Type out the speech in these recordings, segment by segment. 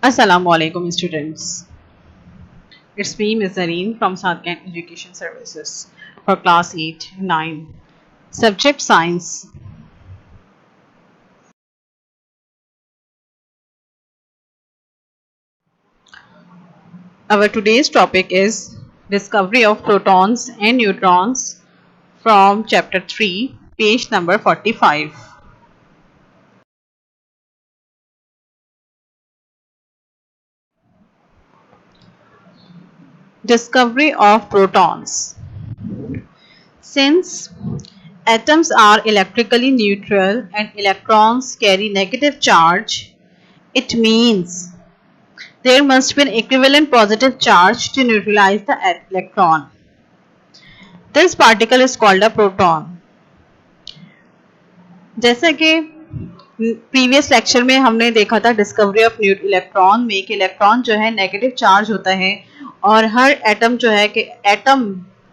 Assalamualaikum students. It's me Ms. Zareen from Sadkan Education Services for class 8-9. Subject Science. Our today's topic is Discovery of Protons and Neutrons from chapter 3, page number 45. Discovery of protons. Since atoms are electrically neutral and electrons carry negative charge, it means there must be an equivalent positive charge to neutralize the electron. This particle is called a proton. जैसे कि previous lecture में हमने देखा था discovery of electron में कि electron जो है नेगेटिव चार्ज होता है और हर एटम जो है कि एटम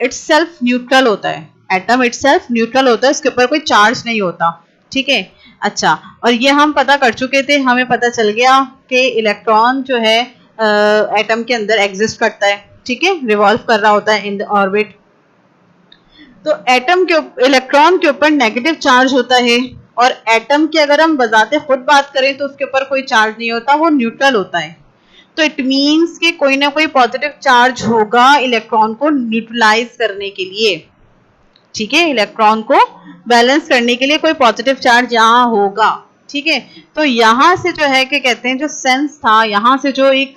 इटसेल्फ न्यूट्रल होता है, एटम इटसेल्फ न्यूट्रल होता है, इसके ऊपर कोई चार्ज नहीं होता। ठीक है, अच्छा, और ये हम पता कर चुके थे, हमें पता चल गया कि इलेक्ट्रॉन जो है एटम के अंदर एग्जिस्ट करता है, ठीक है, रिवॉल्व कर रहा होता है इन द ऑर्बिट। तो एटम के इलेक्ट्रॉन के ऊपर नेगेटिव चार्ज होता है और एटम की अगर हम बजाते खुद बात करें तो उसके ऊपर कोई चार्ज नहीं होता, वो न्यूट्रल होता है। तो इट मीन्स कि कोई ना कोई पॉजिटिव चार्ज होगा इलेक्ट्रॉन को न्यूट्रलाइज करने के लिए। ठीक है, इलेक्ट्रॉन को बैलेंस करने के लिए कोई पॉजिटिव चार्ज यहाँ होगा। ठीक है, तो यहाँ से जो है कि कहते हैं जो सेंस था, यहाँ से जो एक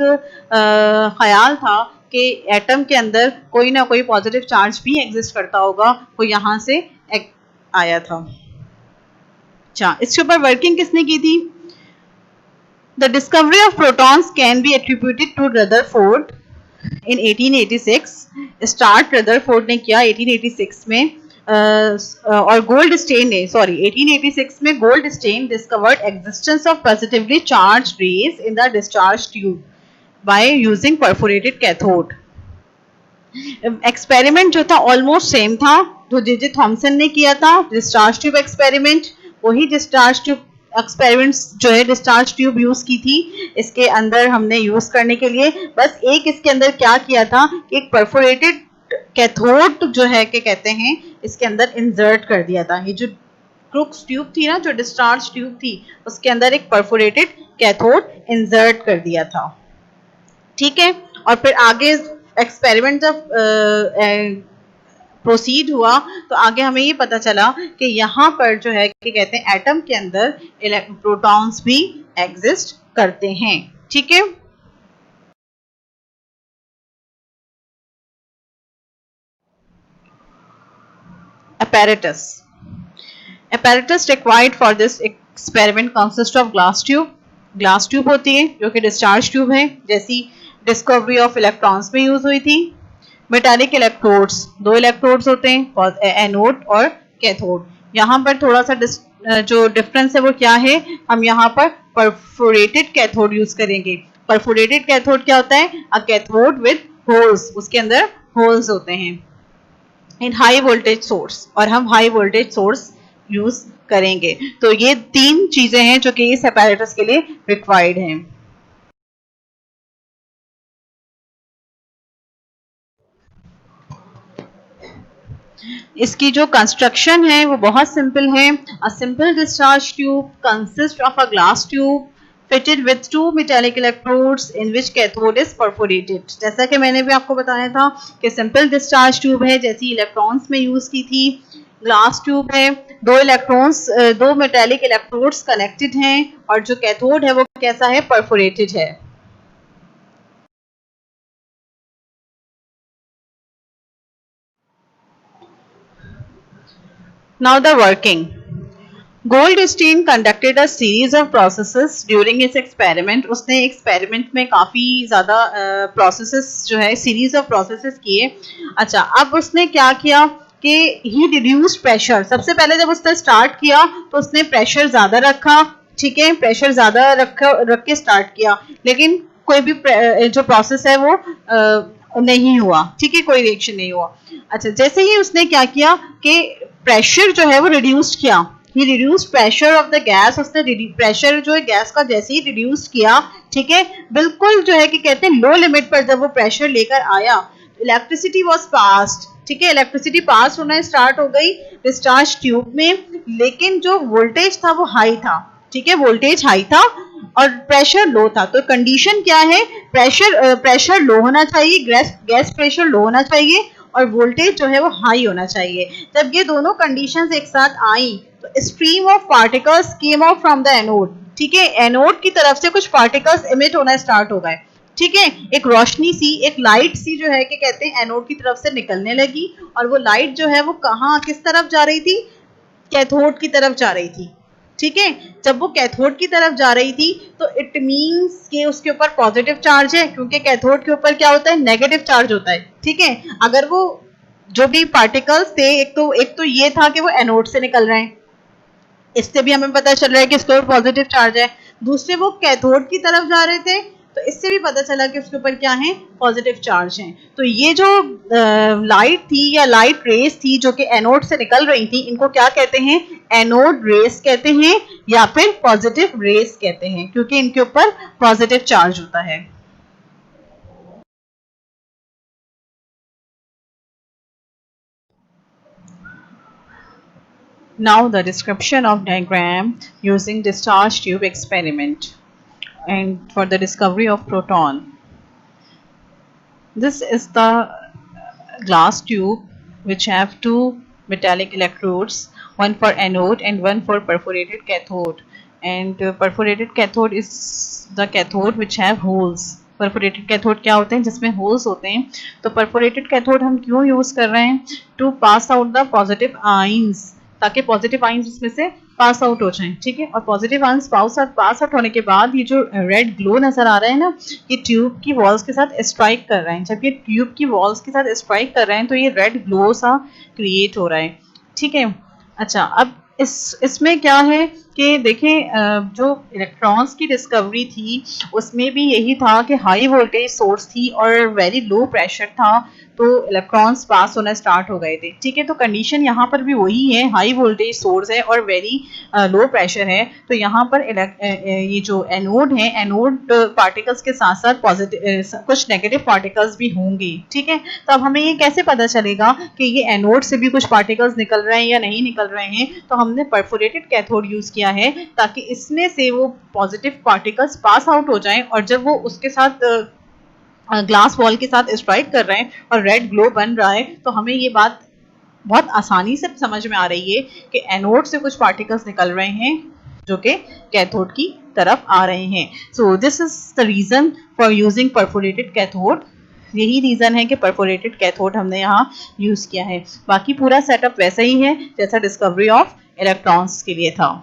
ख्याल था कि एटम के अंदर कोई ना कोई पॉजिटिव चार्ज भी एग्जिस्ट करता होगा, वो यहाँ से आया था। अच्छा, इसके ऊपर वर्किंग किसने की थी? The discovery of protons can be attributed to Rutherford in 1886. Start Rutherford ने किया 1886 में और गोल्डस्टेन ने 1886 में Goldstein discovered existence of positively charged rays in the discharge tube by using perforated cathode. Experiment जो था ऑलमोस्ट सेम था जो जे थॉमसन ने किया था, डिस्चार्ज ट्यूब एक्सपेरिमेंट। वही डिस्चार्ज ट्यूब एक्सपेरिमेंट्स जो है डिस्चार्ज ट्यूब यूज की थी इसके अंदर हमने यूज करने के लिए। बस एक इसके अंदर क्या किया था कि एक परफोरेटेड कैथोड जो है कि कहते हैं इसके अंदर इंसर्ट कर दिया था। ये जो क्रुक्स ट्यूब थी ना, जो डिस्चार्ज ट्यूब थी, उसके अंदर एक परफोरेटेड कैथोड इंसर्ट कर दिया था। ठीक है, और फिर आगे एक्सपेरिमेंट जब प्रोसीड हुआ तो आगे हमें ये पता चला कि यहाँ पर जो है कि कहते हैं एटम के अंदर प्रोटॉन्स भी एग्जिस्ट करते हैं। ठीक है, apparatus required for this experiment consist of glass tube होती है जो कि डिस्चार्ज ट्यूब है, जैसी डिस्कवरी ऑफ इलेक्ट्रॉन्स में यूज हुई थी। मेटालिक इलेक्ट्रोड्स, 2 इलेक्ट्रोड्स होते हैं, एनोड और कैथोड। यहाँ पर थोड़ा सा जो डिफरेंस है वो क्या है, हम यहाँ पर परफोरेटेड कैथोड यूज करेंगे। परफोरेटेड कैथोड क्या होता है? अ कैथोड विद होल्स, उसके अंदर होल्स होते हैं। इन हाई वोल्टेज सोर्स, और हम हाई वोल्टेज सोर्स यूज करेंगे। तो ये 3 चीजें हैं जो कि इस apparatus के लिए रिक्वायर्ड हैं। इसकी जो कंस्ट्रक्शन है वो बहुत सिंपल है। A simple discharge tube consist of a glass tube fitted with 2 metallic electrodes in which cathode is perforated। जैसा कि मैंने भी आपको बताया था कि सिंपल डिस्चार्ज ट्यूब है जैसी इलेक्ट्रॉन्स में यूज की थी, ग्लास ट्यूब है, 2 मेटालिक इलेक्ट्रोड्स कनेक्टेड हैं और जो कैथोड है वो कैसा है? परफोरेटेड है। Now the working. Goldstein conducted a series of processes during his experiment. उसने एक्सपेरिमेंट में काफ़ी ज़्यादा processes जो है series of processes किए। अच्छा, अब उसने क्या किया कि he reduced pressure। सबसे पहले जब उसने स्टार्ट किया तो उसने प्रेशर ज़्यादा रखा। ठीक है, प्रेशर ज़्यादा रख के स्टार्ट किया, लेकिन कोई भी जो प्रोसेस है वो नहीं हुआ। ठीक है, कोई रिएक्शन नहीं हुआ। अच्छा, जैसे ही उसने क्या किया कि प्रेशर जो है वो रिड्यूस किया, he reduce pressure of the gas. उसने प्रेशर जो है गैस का जैसे ही रिड्यूस किया ठीक है, बिल्कुल जो है कि कहते हैं लो लिमिट पर जब वो प्रेशर लेकर आया, इलेक्ट्रिसिटी वॉज पास्ड, ठीक है, इलेक्ट्रिसिटी पास होना स्टार्ट हो गई डिस्चार्ज ट्यूब में, लेकिन जो वोल्टेज था वो हाई था, ठीक है, वोल्टेज हाई था और प्रेशर लो था। तो कंडीशन क्या है, प्रेशर लो होना चाहिए, गैस प्रेशर लो होना चाहिए और वोल्टेज जो है वो हाई होना चाहिए। जब ये दोनों कंडीशंस एक साथ आई तो stream of particles came out from the anode, ठीक है, एनोड की तरफ से कुछ पार्टिकल्स इमिट होना स्टार्ट हो गए, ठीक है, एक रोशनी सी, एक लाइट सी जो है कि कहते हैं एनोड की तरफ से निकलने लगी और वो लाइट जो है वो कहाँ किस तरफ जा रही थी, कैथोड की तरफ जा रही थी, ठीक है। जब वो कैथोड की तरफ जा रही थी तो इट मींस कि उसके ऊपर पॉजिटिव चार्ज है, क्योंकि कैथोड के ऊपर क्या होता है, नेगेटिव चार्ज होता है, ठीक है। अगर वो जो भी पार्टिकल्स थे, एक तो ये था कि वो एनोड से निकल रहे हैं, इससे भी हमें पता चल रहा है कि इसके ऊपर पॉजिटिव चार्ज है, दूसरे वो कैथोड की तरफ जा रहे थे तो इससे भी पता चला कि उसके ऊपर क्या है, पॉजिटिव चार्ज है। तो ये जो लाइट थी या लाइट रेस थी जो कि एनोड से निकल रही थी, इनको क्या कहते हैं, एनोड रेस कहते हैं या फिर पॉजिटिव रेस कहते हैं, क्योंकि इनके ऊपर पॉजिटिव चार्ज होता है। Now the description of diagram using discharge tube experiment and for the discovery of proton. This is the glass tube which have two metallic electrodes, one for anode and one for perforated cathode, and perforated cathode is the cathode which have holes. Perforated cathode क्या होते हैं, जिसमें holes होते हैं। तो perforated cathode हम क्यों use कर रहे हैं, to pass out the positive ions, ताकि पॉजिटिव आइंस इसमें से पास आउट हो जाएं, ठीक है। और पॉजिटिव आइंस पास आउट होने के बाद ये जो रेड ग्लो नजर आ रहा है ना, ये ट्यूब की वॉल्स के साथ स्ट्राइक कर रहे हैं। जब ये ट्यूब की वॉल्स के साथ स्ट्राइक कर रहे हैं तो ये रेड ग्लो सा क्रिएट हो रहा है, ठीक है। अच्छा, अब इसमें क्या है कि देखें, जो इलेक्ट्रॉन्स की डिस्कवरी थी उसमें भी यही था कि हाई वोल्टेज सोर्स थी और वेरी लो प्रेशर था, तो इलेक्ट्रॉन्स पास होना स्टार्ट हो गए थे, ठीक है। तो कंडीशन यहाँ पर भी वही है, हाई वोल्टेज सोर्स है और वेरी लो प्रेशर है। तो यहाँ पर ये जो एनोड है, एनोड पार्टिकल्स के साथ साथ पॉजिटिव कुछ नेगेटिव पार्टिकल्स भी होंगे, ठीक है। तो अब हमें ये कैसे पता चलेगा कि ये एनोड से भी कुछ पार्टिकल्स निकल रहे हैं या नहीं निकल रहे हैं। तो हमने परफोरेटेड कैथोड यूज किया है ताकि इसमें से वो पॉजिटिव पार्टिकल्स पास आउट हो जाएं और जब वो उसके साथ ग्लास वॉल के साथ स्ट्राइक कर रहे हैं और रेड ग्लो बन रहा है, तो हमें ये बात बहुत आसानी से समझ में आ रही है कि एनोड से कुछ पार्टिकल्स निकल रहे हैं जो कि कैथोड की तरफ आ रहे हैं। So this is the reason for using perforated cathode. यही रीजन है कि परफोरेटेड कैथोड हमने यहाँ यूज किया है। बाकी पूरा सेटअप वैसा ही है जैसा डिस्कवरी ऑफ इलेक्ट्रॉन्स के लिए था।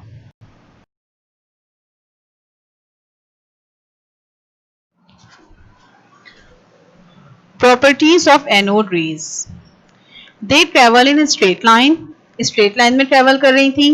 Properties of anode rays. They travel in a straight line. Straight line में ट्रेवल कर रही थी,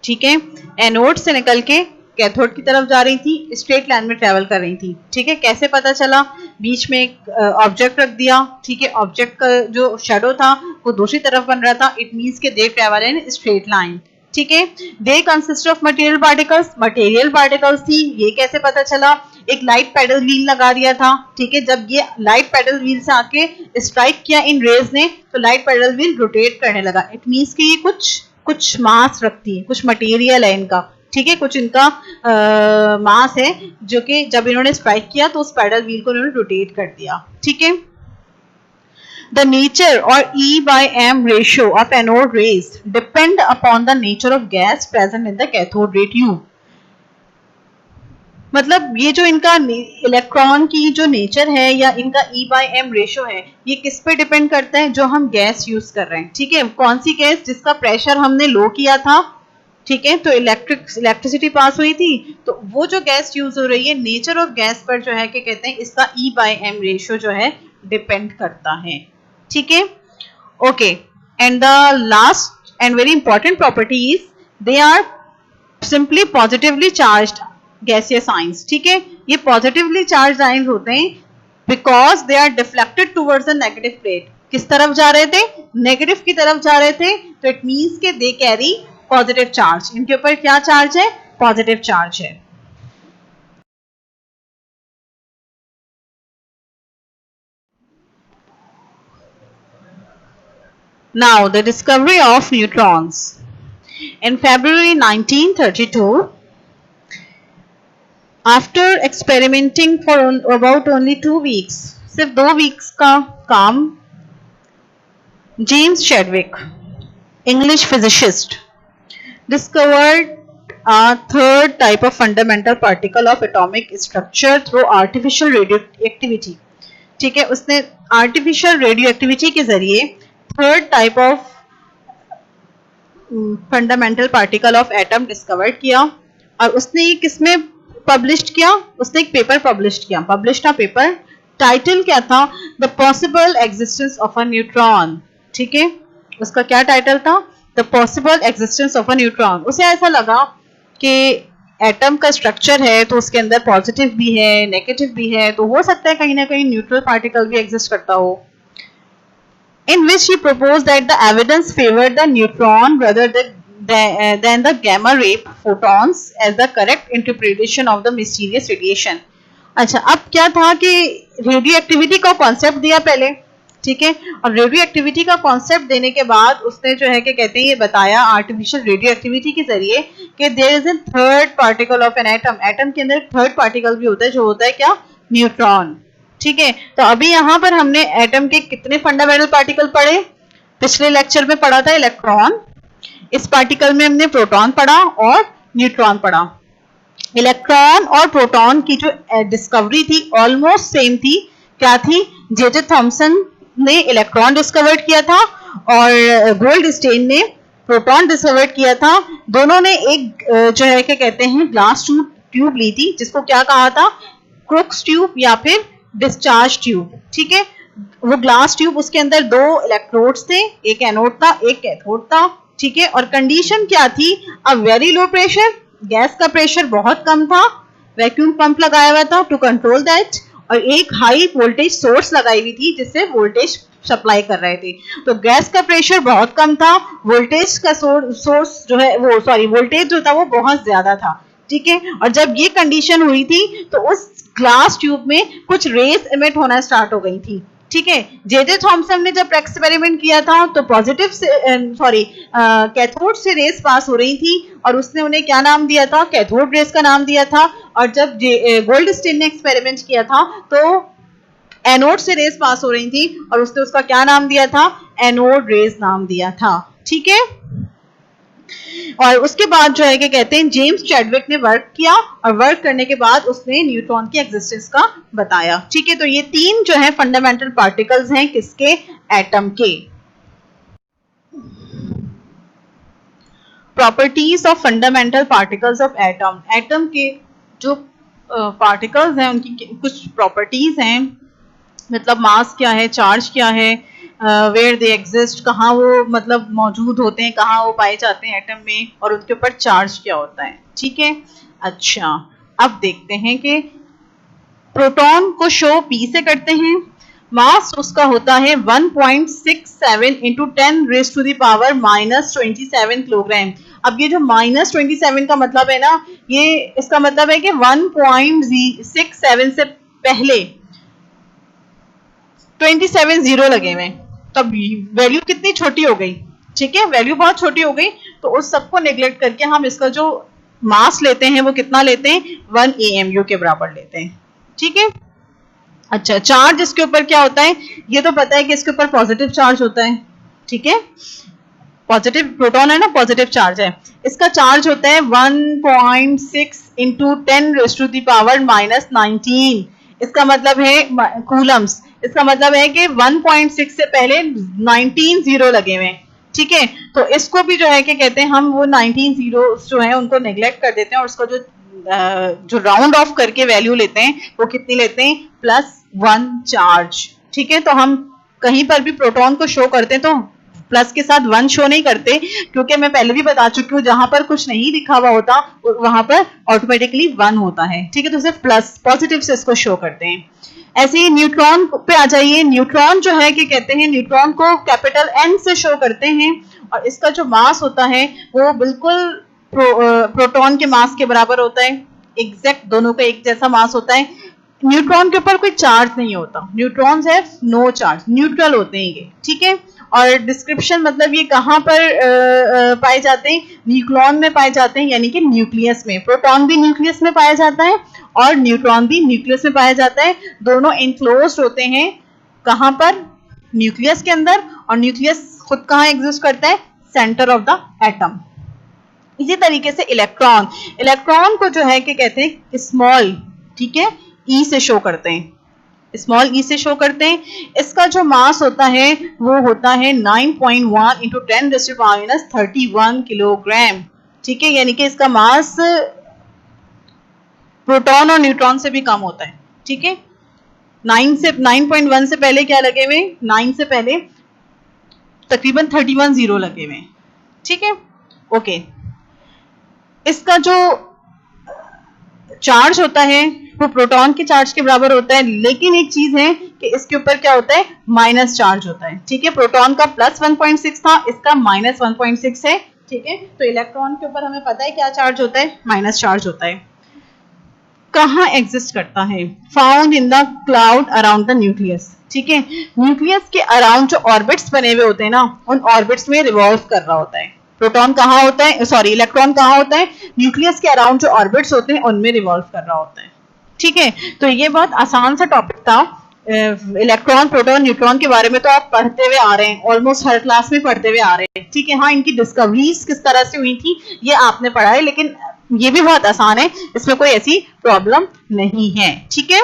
ठीक है। एनोड से निकल के कैथोड की तरफ जा रही थी, स्ट्रेट लाइन में ट्रेवल कर रही थी, ठीक है। कैसे पता चला, बीच में एक ऑब्जेक्ट रख दिया, ठीक है। ऑब्जेक्ट का जो शेडो था वो दूसरी तरफ बन रहा था, इट मीन्स के they travel in straight line, ठीक है। They consist of material particles, material particles थी। ये कैसे पता चला, एक लाइट पेडल व्हील लगा दिया था, ठीक है। जब ये लाइट पेडल व्हील से आके स्ट्राइक किया इन रेज ने तो लाइट पेडल व्हील रोटेट करने लगा, इट मीन्स कि ये कुछ मास रखती है, कुछ मटेरियल है इनका, ठीक है, कुछ इनका मास है जो कि जब इन्होंने स्ट्राइक किया तो उस पेडल व्हील को इन्होंने रोटेट कर दिया, ठीक है। The nature or E/M ratio of anode rays depend upon the nature of gas present in the cathode ray tube. मतलब ये जो इनका इलेक्ट्रॉन की जो नेचर है या इनका E/M रेशियो है, ये किस पे डिपेंड करता है, जो हम गैस यूज कर रहे हैं, ठीक है। कौन सी गैस, जिसका प्रेशर हमने लो किया था, ठीक है। तो इलेक्ट्रिसिटी पास हुई थी, तो वो जो गैस यूज हो रही है, नेचर ऑफ गैस पर जो है क्या कहते हैं, इसका E/M रेशियो जो है डिपेंड करता है, ठीक है। Okay, and the last and very important property is they are simply positively charged gaseous ions, ठीक है। ये पॉजिटिवली चार्ज आयंस होते हैं because they are deflected towards the negative plate. किस तरफ जा रहे थे, नेगेटिव की तरफ जा रहे थे, तो इट मींस के दे कैरी पॉजिटिव चार्ज। इनके ऊपर क्या चार्ज है, पॉजिटिव चार्ज है। Now, the discovery of neutrons. In February 1932, after experimenting for about only 2 weeks, सिर्फ 2 weeks का काम, James Chadwick, English physicist, discovered a third type of fundamental particle of atomic structure through artificial radioactivity. ठीक है, उसने artificial radioactivity के जरिए third type of fundamental particle of atom discovered किया, और उसने ये किसमें published किया? उसने एक पेपर published किया. published था पेपर, टाइटल क्या था? The possible existence of a neutron. ठीक है, उसका क्या टाइटल था? The possible existence of a neutron. उसे ऐसा लगा कि एटम का स्ट्रक्चर है तो उसके अंदर पॉजिटिव भी है, नेगेटिव भी है, तो हो सकता है कहीं ना कहीं न्यूट्रल पार्टिकल भी एग्जिस्ट करता हो. In which he proposed that the evidence favored the neutron rather than the gamma ray photons as the correct interpretation of the mysterious radiation. अच्छा, अब क्या था कि रेडियो एक्टिविटी का कॉन्सेप्ट दिया पहले, ठीक है, और रेडियो एक्टिविटी का कॉन्सेप्ट देने के बाद उसने जो है कि कहते हैं ये बताया आर्टिफिशियल रेडियो एक्टिविटी के जरिए कि there is a third particle of an atom. Atom के अंदर थर्ड पार्टिकल भी होता है जो होता है क्या? न्यूट्रॉन. ठीक है, तो अभी यहाँ पर हमने एटम के कितने फंडामेंटल पार्टिकल पढ़े? पिछले लेक्चर में पढ़ा था इलेक्ट्रॉन, इस पार्टिकल में हमने प्रोटॉन पढ़ा और न्यूट्रॉन पढ़ा. इलेक्ट्रॉन और प्रोटॉन की जो डिस्कवरी थी ऑलमोस्ट सेम थी. क्या थी? जे थॉमसन ने इलेक्ट्रॉन डिस्कवर किया था और गोल्डस्टेन ने प्रोटॉन डिस्कवर किया था. दोनों ने एक जो है क्या कहते हैं ग्लास ट्यूब ली थी, जिसको क्या कहा था? क्रुक्स ट्यूब या फिर डिस्चार्ज ट्यूब. ठीक है, वो ग्लास ट्यूब, उसके अंदर 2 इलेक्ट्रोड्स थे, एक एनोड था एक कैथोड था. ठीक है, और कंडीशन क्या थी? A very low pressure, gas का प्रेशर बहुत कम था, वैक्यूम पंप लगाया हुआ था टू कंट्रोल दैट, और एक हाई वोल्टेज सोर्स लगाई हुई थी जिससे वोल्टेज सप्लाई कर रहे थे. तो गैस का प्रेशर बहुत कम था, वोल्टेज का सोर्स जो है वो वोल्टेज जो था वो बहुत ज्यादा था. ठीक है, और जब ये कंडीशन हुई थी तो उस ग्लास ट्यूब में कुछ रेस इमिट होना स्टार्ट हो गई थी. ठीक है, जे थॉमसन ने जब एक्सपेरिमेंट किया था तो पॉजिटिव से कैथोड से रेस पास हो रही थी और उसने उन्हें क्या नाम दिया था? कैथोड रेस का नाम दिया था. और जब गोल्डस्टेन ने एक्सपेरिमेंट किया था तो एनोड से रेस पास हो रही थी और उसने उसका क्या नाम दिया था? एनोड रेस नाम दिया था. ठीक है, और उसके बाद जो है कि कहते हैं जेम्स चैडविक ने वर्क किया और वर्क करने के बाद उसने न्यूट्रॉन की एग्जिस्टेंस का बताया. ठीक है, तो ये 3 जो है फंडामेंटल पार्टिकल्स हैं किसके? एटम के. Properties of fundamental particles of atom. Atom के जो पार्टिकल्स हैं उनकी कुछ प्रॉपर्टीज हैं, मतलब मास क्या है, चार्ज क्या है, वेयर दे एग्जिस्ट, कहाँ वो मतलब मौजूद होते हैं, कहाँ वो पाए जाते हैं एटम में, और उनके ऊपर चार्ज क्या होता है. ठीक है, अच्छा अब देखते हैं कि प्रोटॉन को शो P से करते हैं. मास उसका होता है 1.67 into 10 raise to the power -27 kilogram. अब ये जो -27 का मतलब है ना, ये इसका मतलब है कि 1.67 से पहले 27 जीरो लगे हुए, तब वैल्यू कितनी छोटी हो गई. ठीक है, वैल्यू बहुत छोटी हो गई, तो उस सबको नेग्लेक्ट करके हम इसका जो मास लेते हैं वो कितना लेते हैं? 1 AMU के बराबर लेते हैं. ठीक है, अच्छा चार्ज इसके ऊपर क्या होता है? ये तो पता है कि इसके ऊपर पॉजिटिव चार्ज होता है. ठीक है, पॉजिटिव प्रोटॉन है ना, पॉजिटिव चार्ज है. इसका चार्ज होता है 1.6 into 10 raise to the power -19. इसका मतलब है कूलम्स. इसका मतलब है कि 1.6 से पहले 19 जीरो लगे हुए हैं. ठीक है, तो इसको भी जो है कि कहते हैं हम वो 19 जीरो जो है उनको नेग्लेक्ट कर देते हैं और उसका जो राउंड ऑफ करके वैल्यू लेते हैं वो कितनी लेते हैं? +1 चार्ज. ठीक है, तो हम कहीं पर भी प्रोटॉन को शो करते हैं तो प्लस के साथ 1 शो नहीं करते, क्योंकि मैं पहले भी बता चुकी हूँ जहां पर कुछ नहीं लिखा हुआ होता वहां पर ऑटोमेटिकली 1 होता है. ठीक है, तो सिर्फ प्लस पॉजिटिव से इसको शो करते हैं. ऐसे ही न्यूट्रॉन पे आ जाइए. न्यूट्रॉन जो है कि कहते हैं न्यूट्रॉन को कैपिटल N से शो करते हैं और इसका जो मास होता है वो बिल्कुल प्रोटॉन के मास के बराबर होता है. एग्जैक्ट दोनों का एक जैसा मास होता है. न्यूट्रॉन के ऊपर कोई चार्ज नहीं होता. न्यूट्रॉन्स है नो चार्ज, न्यूट्रल होते हैं ये. ठीक है, और डिस्क्रिप्शन मतलब ये कहाँ पर पाए जाते हैं, न्यूक्लियन में पाए जाते हैं, यानी कि न्यूक्लियस में। प्रोटॉन भी न्यूक्लियस में पाया जाता है और न्यूट्रॉन भी न्यूक्लियस में पाया जाता है। दोनों इनक्लोज्ड होते हैं कहाँ पर, न्यूक्लियस के अंदर, और न्यूक्लियस खुद कहाँ एग्जिस्ट करता है, सेंटर ऑफ द एटम। इसी तरीके से इलेक्ट्रॉन, इलेक्ट्रॉन को जो है कि कहते हैं स्मॉल, ठीक है, ई से शो करते हैं, स्मॉल ई से शो करते हैं। इसका जो मास होता है वो होता है 9.1 इंटू 10⁻31 किलोग्राम, ठीक है, यानी कि इसका मास प्रोटॉन और न्यूट्रॉन से भी कम होता है, ठीक है। 9.1 से पहले क्या लगे हुए, 9 से पहले तकरीबन 31 जीरो लगे हुए, ठीक है, ओके। इसका जो चार्ज होता है वो प्रोटॉन के चार्ज के बराबर होता है, लेकिन एक चीज है कि इसके ऊपर क्या होता है, माइनस चार्ज होता है, ठीक है। प्रोटॉन का प्लस 1.6 था, इसका माइनस 1.6 है, ठीक है। तो इलेक्ट्रॉन के ऊपर हमें पता है क्या चार्ज होता है, माइनस चार्ज होता है। कहाँ एग्जिस्ट करता है, found in the cloud around the nucleus, ठीक है। न्यूक्लियस के अराउंड जो ऑर्बिट्स बने हुए होते हैं ना, उन ऑर्बिट्स में रिवॉल्व कर रहा होता है। प्रोटॉन कहाँ होता है, सॉरी, इलेक्ट्रॉन कहाँ होता है, न्यूक्लियस के अराउंड जो ऑर्बिट्स होते हैं उनमें रिवॉल्व कर रहा होता है, ठीक है। तो ये बहुत आसान सा टॉपिक था। इलेक्ट्रॉन, प्रोटॉन, न्यूट्रॉन के बारे में तो आप पढ़ते हुए आ रहे हैं, ऑलमोस्ट हर क्लास में पढ़ते हुए आ रहे हैं, ठीक है। हाँ, इनकी डिस्कवरीज किस तरह से हुई थी ये आपने पढ़ा है, लेकिन ये भी बहुत आसान है, इसमें कोई ऐसी प्रॉब्लम नहीं है, ठीक है।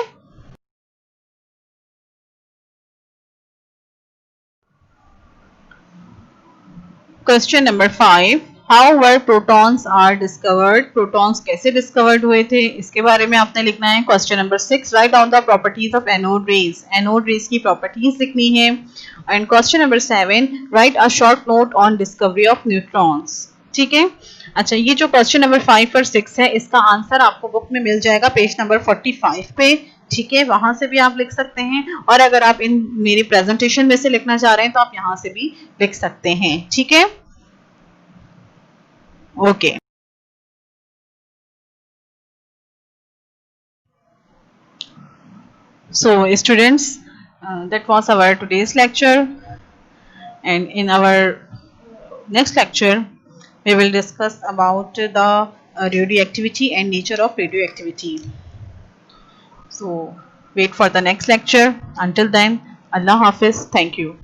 Question number 5, how were protons are discovered, protons कैसे डिस्कवर्ड हुए थे, इसके बारे में आपने लिखना है। Question number 6, write down the properties of anode rays, anode rays की प्रॉपर्टीज लिखनी है। And question number 7, write a short note on discovery of neutrons, ठीक है। अच्छा, ये जो क्वेश्चन नंबर 5 और 6 है, इसका आंसर आपको बुक में मिल जाएगा पेज नंबर 45 पे, ठीक है, वहां से भी आप लिख सकते हैं, और अगर आप इन मेरी प्रेजेंटेशन में से लिखना चाह रहे हैं तो आप यहां से भी लिख सकते हैं, ठीक है, okay. So students, that was our today's lecture, and in our next lecture we will discuss about the radioactivity and nature of radioactivity. So wait for the next lecture. Until then, Allah Hafiz. Thank you.